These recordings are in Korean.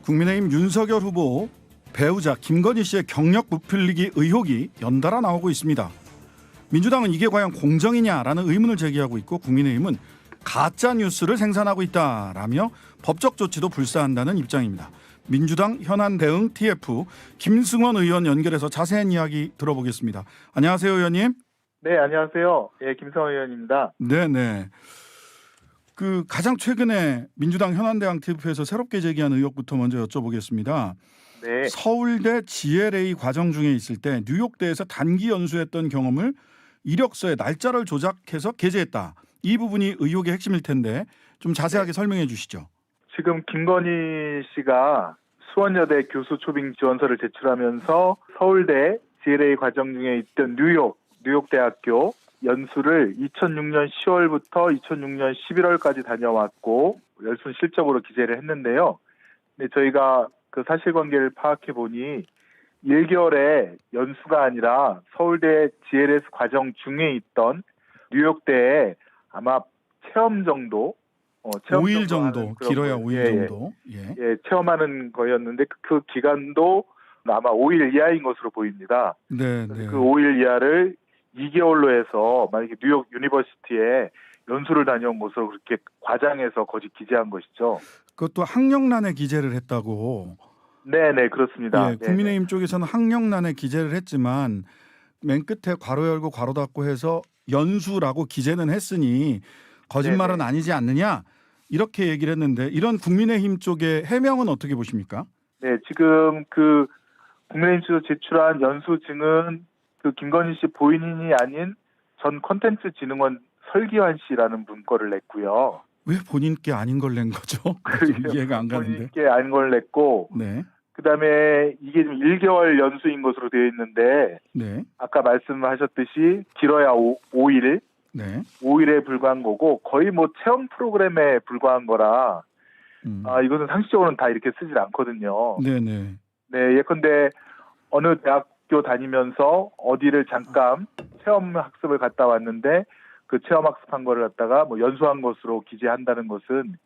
국민의힘 윤석열 후보 배우자 김건희 씨의 경력 부풀리기 의혹이 연달아 나오고 있습니다. 민주당은 이게 과연 공정이냐라는 의문을 제기하고 있고 국민의힘은 가짜 뉴스를 생산하고 있다라며 법적 조치도 불사한다는 입장입니다. 민주당 현안 대응 TF 김승원 의원 연결해서 자세한 이야기 들어보겠습니다. 안녕하세요, 의원님. 네, 안녕하세요. 예, 김성원 의원입니다. 네네. 가장 최근에 민주당 현안대응 TF에서 새롭게 제기한 의혹부터 먼저 여쭤보겠습니다. 네, 서울대 GLA 과정 중에 있을 때 뉴욕대에서 단기 연수했던 경험을 이력서에 날짜를 조작해서 게재했다. 이 부분이 의혹의 핵심일 텐데 좀 자세하게 설명해 주시죠. 지금 김건희 씨가 수원여대 교수 초빙 지원서를 제출하면서 서울대 GLA 과정 중에 있던 뉴욕대학교 연수를 2006년 10월부터 2006년 11월까지 다녀왔고 연수 실적으로 기재를 했는데요. 근데 저희가 그 사실관계를 파악해 보니 1개월의 연수가 아니라 서울대 GLS 과정 중에 있던 뉴욕대에 아마 체험 정도, 체험 5일 정도 정도, 하는 그런 길어야 거예요. 5일 예, 정도. 예, 체험하는 거였는데 그 기간도 아마 5일 이하인 것으로 보입니다. 네. 그 5일 이하를 2개월로 해서 만약에 뉴욕 유니버시티에 연수를 다녀온 것으로 그렇게 과장해서 거짓 기재한 것이죠. 그것도 학력란에 기재를 했다고. 네, 그렇습니다. 예, 국민의힘 쪽에서는 학력란에 기재를 했지만 맨 끝에 괄호 열고 괄호 닫고 해서 연수라고 기재는 했으니 거짓말은 네네. 아니지 않느냐 이렇게 얘기를 했는데 이런 국민의힘 쪽의 해명은 어떻게 보십니까? 네, 지금 그 국민의힘 측에서 제출한 연수증은 그 김건희 씨 보인이 아닌 전 콘텐츠진흥원 설기환 씨라는 분 거를 냈고요. 왜 본인께 아닌 걸 낸 거죠? 좀 이해가 안 가는데. 본인께 아닌 걸 냈고, 네. 그다음에 이게 좀 1개월 연수인 것으로 되어 있는데 네. 아까 말씀하셨듯이 길어야 5일, 네. 5일에 불과한 거고 거의 뭐 체험 프로그램에 불과한 거라 이것은 상식적으로는 다 이렇게 쓰질 않거든요. 네네. 네, 예컨대 어느 대학교 다니면서 어디를 잠깐 체험 학습을 갔다 왔는데 그 체험 학습한 거를 갖다가 뭐 연수한 것으로 기재한다는 것은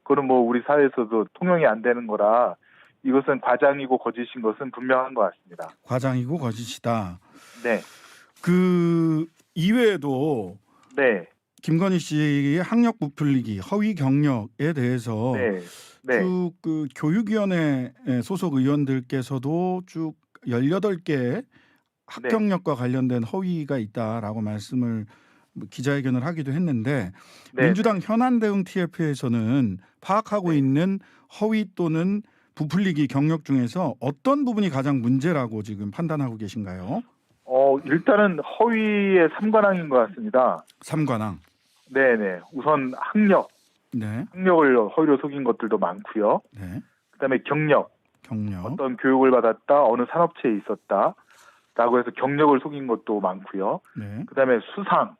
그거는 뭐 우리 사회에서도 통용이 안 되는 거라 이것은 과장이고 거짓인 것은 분명한 것 같습니다. 과장이고 거짓이다. 네, 그 이외에도 네, 김건희 씨의 학력 부풀리기, 허위 경력에 대해서 네, 그 교육위원회 소속 의원들께서도 쭉 18개 합격력과 관련된 허위가 있다라고 말씀을 기자회견을 하기도 했는데 네. 민주당 현안 대응 TF에서는 파악하고 네. 있는 허위 또는 부풀리기 경력 중에서 어떤 부분이 가장 문제라고 지금 판단하고 계신가요? 일단은 허위의 3관왕인 것 같습니다. 3관왕. 네네. 우선 네. 학력을 허위로 속인 것들도 많고요. 네. 그다음에 경력, 어떤 교육을 받았다, 어느 산업체에 있었다라고 해서 경력을 속인 것도 많고요. 네. 그다음에 수상.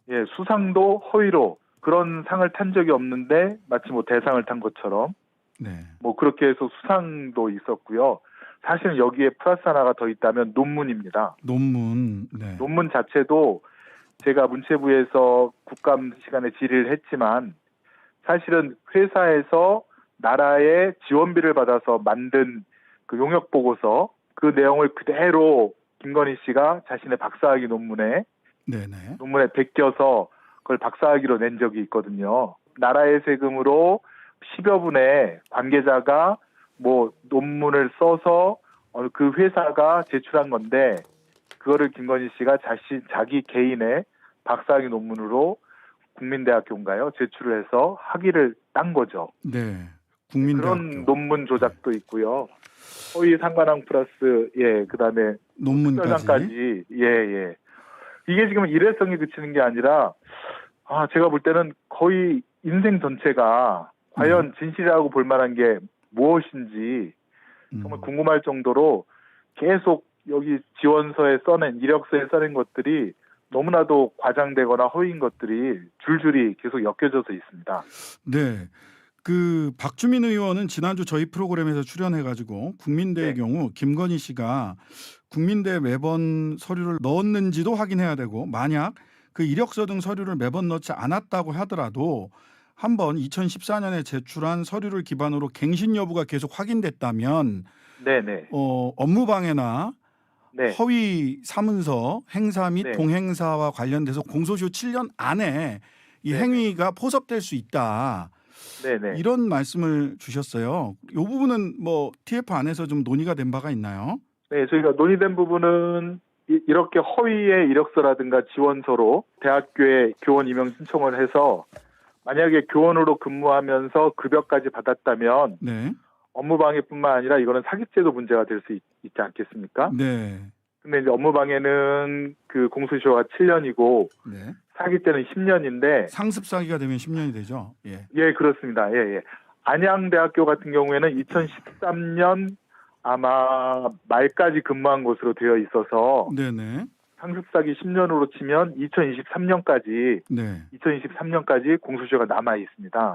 예, 수상도 허위로 그런 상을 탄 적이 없는데 마치 뭐 대상을 탄 것처럼 네. 뭐 그렇게 해서 수상도 있었고요. 사실은 여기에 플러스 하나가 더 있다면 논문입니다. 논문. 네. 논문 자체도 제가 문체부에서 국감 시간에 질의를 했지만 사실은 회사에서 나라의 지원비를 받아서 만든 그 용역 보고서 그 내용을 그대로 김건희 씨가 자신의 박사학위 논문에 베껴서 그걸 박사학위로 낸 적이 있거든요. 나라의 세금으로 10여 분의 관계자가 뭐 논문을 써서 그 회사가 제출한 건데 그거를 김건희 씨가 자기 개인의 박사학위 논문으로 국민대학교인가요? 제출을 해서 학위를 딴 거죠. 네. 국민대학교. 그런 논문 조작도 있고요. 허위 상관왕 플러스 그다음에 논문까지. 예. 이게 지금 일회성이 그치는 게 아니라 제가 볼 때는 거의 인생 전체가 과연 진실이라고 볼 만한 게 무엇인지 정말 궁금할 정도로 계속 여기 지원서에 써낸 이력서에 써낸 것들이 너무나도 과장되거나 허위인 것들이 줄줄이 계속 엮여져서 있습니다. 네. 박주민 의원은 지난주 저희 프로그램에서 출연해가지고 국민대의 경우 김건희 씨가 국민대에 매번 서류를 넣었는지도 확인해야 되고 만약 그 이력서 등 서류를 매번 넣지 않았다고 하더라도 한번 2014년에 제출한 서류를 기반으로 갱신 여부가 계속 확인됐다면 네네. 업무방해나 네. 허위 사문서 행사 및 네. 동행사와 관련돼서 공소시효 7년 안에 이 네네. 행위가 포섭될 수 있다. 네네. 이런 말씀을 주셨어요. 이 부분은 뭐 TF 안에서 좀 논의가 된 바가 있나요? 네, 저희가 논의된 부분은 이렇게 허위의 이력서라든가 지원서로 대학교에 교원 임용 신청을 해서 만약에 교원으로 근무하면서 급여까지 받았다면 네. 업무방해뿐만 아니라 이거는 사기죄도 문제가 될 수 있지 않겠습니까? 네. 근데 이제 업무방해는 그 공소시효가 7년이고 네. 사기죄는 10년인데 상습 사기가 되면 10년이 되죠. 예. 예, 그렇습니다. 예, 예. 안양대학교 같은 경우에는 2013년 아마 말까지 근무한 것으로 되어 있어서 네네. 상습사기 10년으로 치면 2023년까지 공소시효가 남아 있습니다.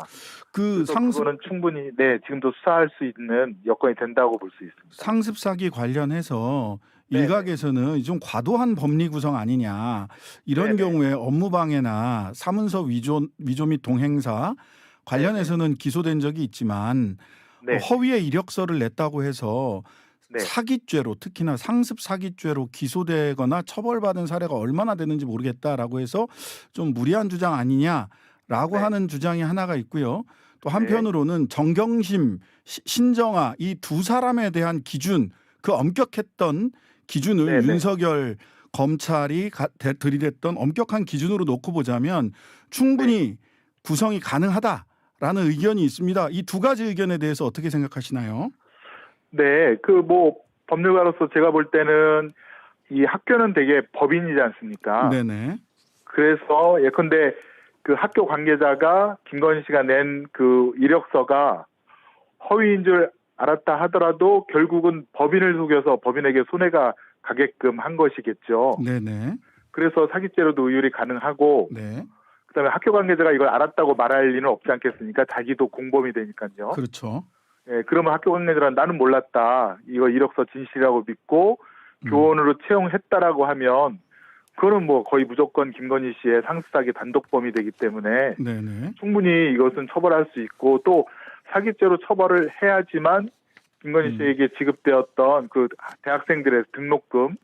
그 그래서 상습 그거는 충분히 지금도 수사할 수 있는 여건이 된다고 볼 수 있습니다. 상습 사기 관련해서 네네. 일각에서는 좀 과도한 법리 구성 아니냐 이런 네네. 경우에 업무방해나 사문서 위조 및 동행사 관련해서는 기소된 적이 있지만 네. 허위의 이력서를 냈다고 해서 네. 사기죄로 특히나 상습 사기죄로 기소되거나 처벌받은 사례가 얼마나 되는지 모르겠다라고 해서 좀 무리한 주장 아니냐라고 네. 하는 주장이 하나가 있고요. 또 한편으로는 정경심, 신정아 이 두 사람에 대한 기준 그 엄격했던 기준을 네네. 윤석열 검찰이 들이댔던 엄격한 기준으로 놓고 보자면 충분히 구성이 가능하다라는 의견이 있습니다. 이 두 가지 의견에 대해서 어떻게 생각하시나요? 네, 법률가로서 제가 볼 때는 이 학교는 되게 법인이지 않습니까? 네네. 그래서 예컨대 그 학교 관계자가 김건희 씨가 낸 그 이력서가 허위인 줄 알았다 하더라도 결국은 법인을 속여서 법인에게 손해가 가게끔 한 것이겠죠. 네네. 그래서 사기죄로도 의율이 가능하고 네. 그다음에 학교 관계자가 이걸 알았다고 말할 리는 없지 않겠습니까? 자기도 공범이 되니까요. 그렇죠. 예, 그러면 학교 관계자는 나는 몰랐다. 이거 이력서 진실이라고 믿고 교원으로 채용했다라고 하면 그거는 뭐 거의 무조건 김건희 씨의 상습사기 단독범이 되기 때문에 네네. 충분히 이것은 처벌할 수 있고 또 사기죄로 처벌을 해야지만 김건희 씨에게 지급되었던 그 대학생들의 등록금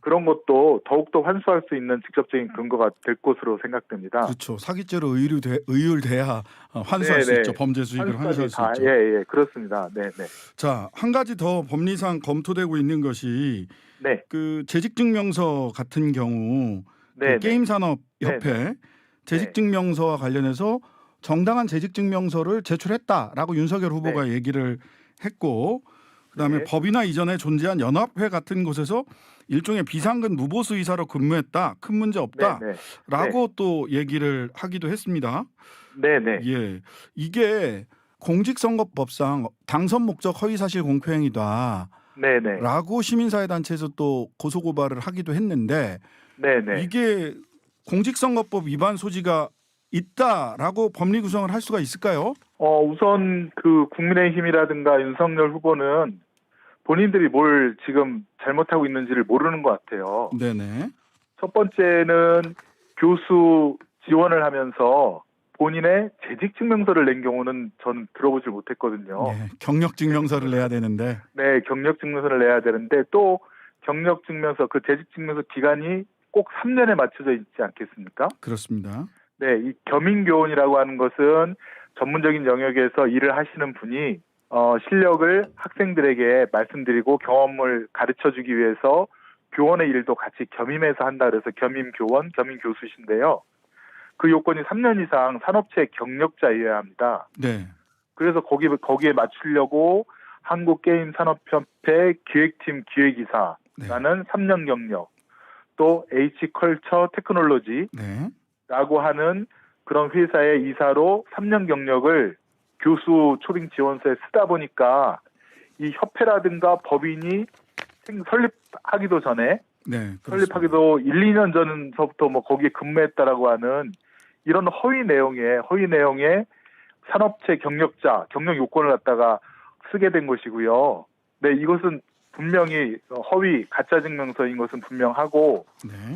그런 것도 더욱더 환수할 수 있는 직접적인 근거가 될 것으로 생각됩니다. 그렇죠. 사기죄로 의율돼야 환수할 수 있죠. 범죄 수익을 환수할 수 있죠. 예, 그렇습니다. 네. 자, 한 가지 더 법리상 검토되고 있는 것이 네. 그 재직증명서 같은 경우 그 게임산업협회 재직증명서와 관련해서 정당한 재직증명서를 제출했다라고 윤석열 후보가 얘기를 했고 그다음에 법이나 이전에 존재한 연합회 같은 곳에서 일종의 비상근 무보수 이사로 근무했다. 큰 문제 없다라고 또 얘기를 하기도 했습니다. 네네. 예, 이게 공직선거법상 당선 목적 허위사실 공표행위다. 네네. 라고 시민사회단체에서 또 고소고발을 하기도 했는데 네네. 이게 공직선거법 위반 소지가 있다라고 법리 구성을 할 수가 있을까요? 우선 그 국민의힘이라든가 윤석열 후보는 본인들이 뭘 지금 잘못하고 있는지를 모르는 것 같아요. 네네. 첫 번째는 교수 지원을 하면서 본인의 재직증명서를 낸 경우는 저는 들어보질 못했거든요. 네, 경력증명서를 내야 되는데. 네, 경력증명서를 내야 되는데 또 경력증명서 그 재직증명서 기간이 꼭 3년에 맞춰져 있지 않겠습니까? 그렇습니다. 네, 이 겸임교원이라고 하는 것은 전문적인 영역에서 일을 하시는 분이 실력을 학생들에게 말씀드리고 경험을 가르쳐주기 위해서 교원의 일도 같이 겸임해서 한다 그래서 겸임교원, 겸임교수신데요. 그 요건이 3년 이상 산업체 경력자여야 합니다. 네. 그래서 거기에 맞추려고 한국게임산업협회 기획팀 기획이사라는 3년 경력, 또 H컬처 테크놀로지라고 하는 그런 회사의 이사로 3년 경력을 교수 초빙 지원서에 쓰다 보니까 이 협회라든가 법인이 설립하기도 전에 설립하기도 1, 2년 전부터 뭐 거기에 근무했다라고 하는 이런 허위 내용에 산업체 경력자, 경력 요건을 갖다가 쓰게 된 것이고요. 네, 이것은 분명히 허위 가짜 증명서인 것은 분명하고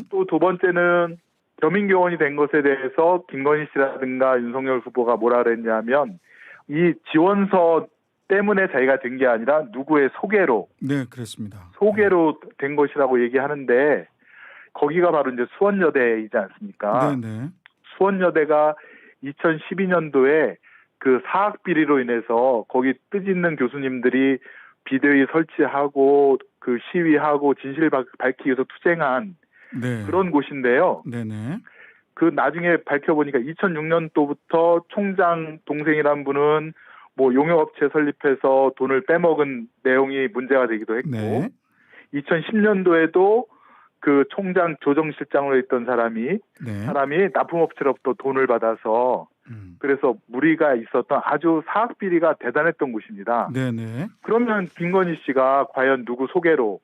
또 두 번째는 겸임교원이 된 것에 대해서 김건희 씨라든가 윤석열 후보가 뭐라 그랬냐면 이 지원서 때문에 자기가 된 게 아니라 누구의 소개로 네, 그랬습니다. 된 것이라고 얘기하는데 거기가 바로 이제 수원여대이지 않습니까? 네, 네. 수원여대가 2012년도에 그 사학 비리로 인해서 거기 뜻있는 교수님들이 비대위 설치하고 그 시위하고 진실 밝히기 위해서 투쟁한 네. 그런 곳인데요. 네, 네. 그 나중에 밝혀보니까 2006년도부터 총장 동생이란 분은 뭐 용역업체 설립해서 돈을 빼먹은 내용이 문제가 되기도 했고 네. 2010년도에도 그 총장 조정실장으로 있던 사람이 네. 납품업체로부터 돈을 받아서 그래서 무리가 있었던 아주 사학 비리가 대단했던 곳입니다. 네, 네. 그러면 김건희 씨가 과연 누구 소개로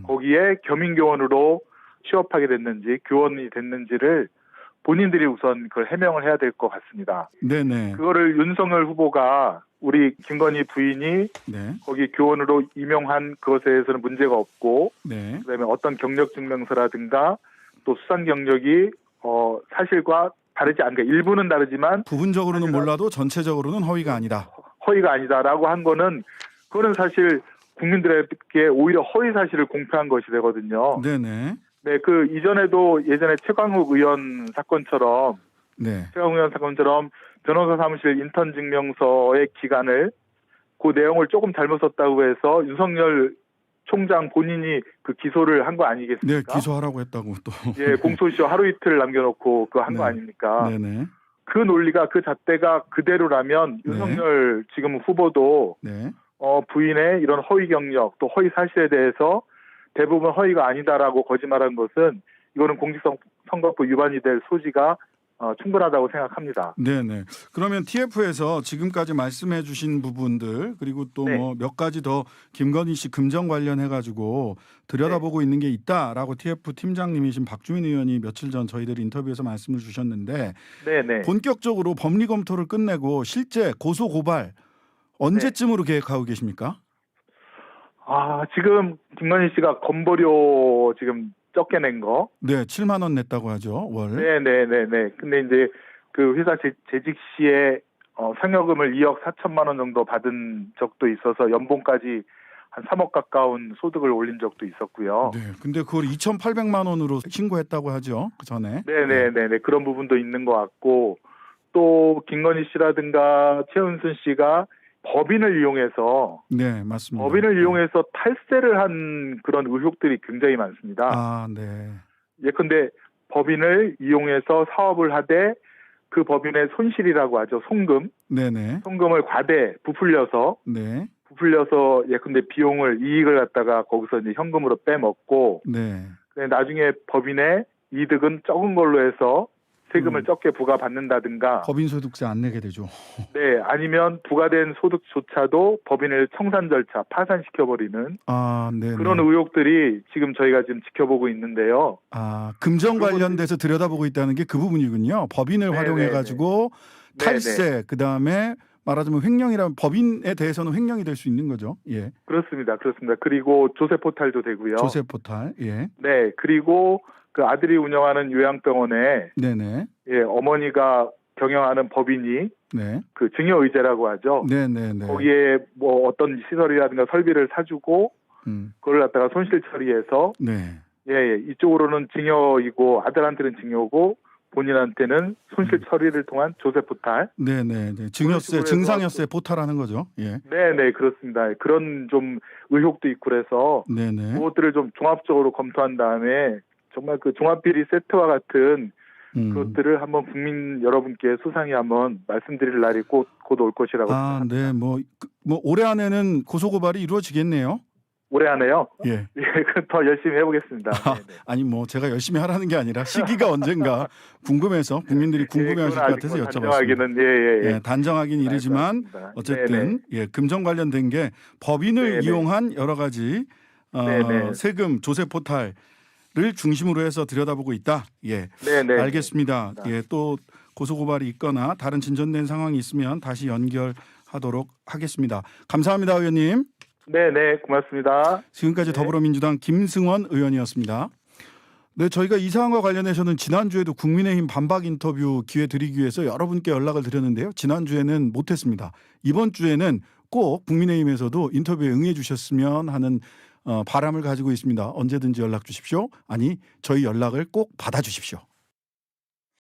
거기에 겸임교원으로 취업하게 됐는지 교원이 됐는지를 본인들이 우선 그걸 해명을 해야 될 것 같습니다. 네, 네. 그거를 윤석열 후보가 우리 김건희 부인이 네. 거기 교원으로 임용한 그것에 대해서는 문제가 없고 네. 그다음에 어떤 경력 증명서라든가 또 수상 경력이 사실과 다르지 않게 일부는 다르지만 부분적으로는 몰라도 전체적으로는 허위가 아니다. 허위가 아니다라고 한 거는 그거는 사실 국민들에게 오히려 허위 사실을 공표한 것이 되거든요. 네, 네. 네, 그 이전에도 예전에 최광욱 의원 사건처럼 네. 변호사 사무실 인턴 증명서의 기간을 그 내용을 조금 잘못 썼다고 해서 윤석열 총장 본인이 그 기소를 한 거 아니겠습니까? 네, 기소하라고 했다고 또. 예, 공소시효 하루 이틀 남겨놓고 그거 한 거 네. 아닙니까? 네, 네. 그 논리가 그 잣대가 그대로라면 윤석열 지금 후보도 네. 부인의 이런 허위 경력 또 허위 사실에 대해서 대부분 허위가 아니다라고 거짓말한 것은 이거는 공직선거법 위반이 될 소지가 충분하다고 생각합니다. 네네. 그러면 TF에서 지금까지 말씀해 주신 부분들 그리고 또 네. 뭐 몇 가지 더 김건희 씨 금전 관련해 가지고 들여다보고 있는 게 있다라고 TF 팀장님이신 박주민 의원이 며칠 전 저희들 인터뷰에서 말씀을 주셨는데 네네. 본격적으로 법리 검토를 끝내고 실제 고소 고발 언제쯤으로 계획하고 계십니까? 지금 김건희 씨가 건보료 지금 적게 낸 거. 네, 7만 원 냈다고 하죠, 월. 네네네네. 근데 이제 그 회사 재직 시에 상여금을 2억 4천만 원 정도 받은 적도 있어서 연봉까지 한 3억 가까운 소득을 올린 적도 있었고요. 네, 근데 그걸 2,800만 원으로 신고했다고 하죠, 그 전에. 네네네네. 그런 부분도 있는 것 같고 또 김건희 씨라든가 최은순 씨가 법인을 이용해서 네, 맞습니다. 법인을 이용해서 탈세를 한 그런 의혹들이 굉장히 많습니다. 아, 네. 예컨대 법인을 이용해서 사업을 하되 그 법인의 손실이라고 하죠. 네네. 송금을 과대 부풀려서 네. 예컨대 이익을 갖다가 거기서 이제 현금으로 빼먹고 네. 나중에 법인의 이득은 적은 걸로 해서 세금을 적게 부과받는다든가 법인 소득세 안 내게 되죠. 네, 아니면 부과된 소득조차도 법인을 청산 절차 파산시켜버리는 네. 그런 의혹들이 지금 저희가 지금 지켜보고 있는데요. 금전 관련돼서 들여다보고 있다는 게 그 부분이군요. 법인을 활용해 가지고 탈세, 그다음에 말하자면 횡령이라면 법인에 대해서는 횡령이 될 수 있는 거죠. 예. 그렇습니다. 그리고 조세 포탈도 되고요. 조세 포탈. 예. 네, 그리고 그 아들이 운영하는 요양병원에 네네. 예, 어머니가 경영하는 법인이 네. 그 증여의제라고 하죠. 네네네. 거기에 뭐 어떤 시설이라든가 설비를 사주고 그걸 갖다가 손실 처리해서 네. 예, 이쪽으로는 증여이고 아들한테는 증여고 본인한테는 손실 처리를 통한 조세 포탈. 네네. 증여세, 증상여세 포탈하는 거죠. 예. 네네, 그렇습니다. 그런 좀 의혹도 있고 그래서 네네. 그것들을 좀 종합적으로 검토한 다음에 정말 그 종합비리 세트와 같은 그것들을 한번 국민 여러분께 수상히 한번 말씀드릴 날이 곧 올 것이라고 생각합니다. 네, 뭐 올해 안에는 고소고발이 이루어지겠네요. 올해 안에요? 예. 더 열심히 해보겠습니다. 아니 뭐 제가 열심히 하라는 게 아니라 시기가 언젠가 궁금해서 국민들이 궁금해하실 것 같아서 여쭤봤습니다. 예, 단정하긴 이르지만 어쨌든 예, 금전 관련된 게 법인을 이용한 여러 가지 세금 조세 포탈 를 중심으로 해서 들여다보고 있다. 예, 네네. 알겠습니다. 예, 또 고소고발이 있거나 다른 진전된 상황이 있으면 다시 연결하도록 하겠습니다. 감사합니다, 의원님. 네네, 고맙습니다. 지금까지 더불어민주당 김승원 의원이었습니다. 네, 저희가 이 사안과 관련해서는 지난주에도 국민의힘 반박 인터뷰 기회 드리기 위해서 여러분께 연락을 드렸는데요. 지난주에는 못했습니다. 이번 주에는 꼭 국민의힘에서도 인터뷰에 응해 주셨으면 하는 바람을 가지고 있습니다. 언제든지 연락 주십시오. 아니, 저희 연락을 꼭 받아 주십시오.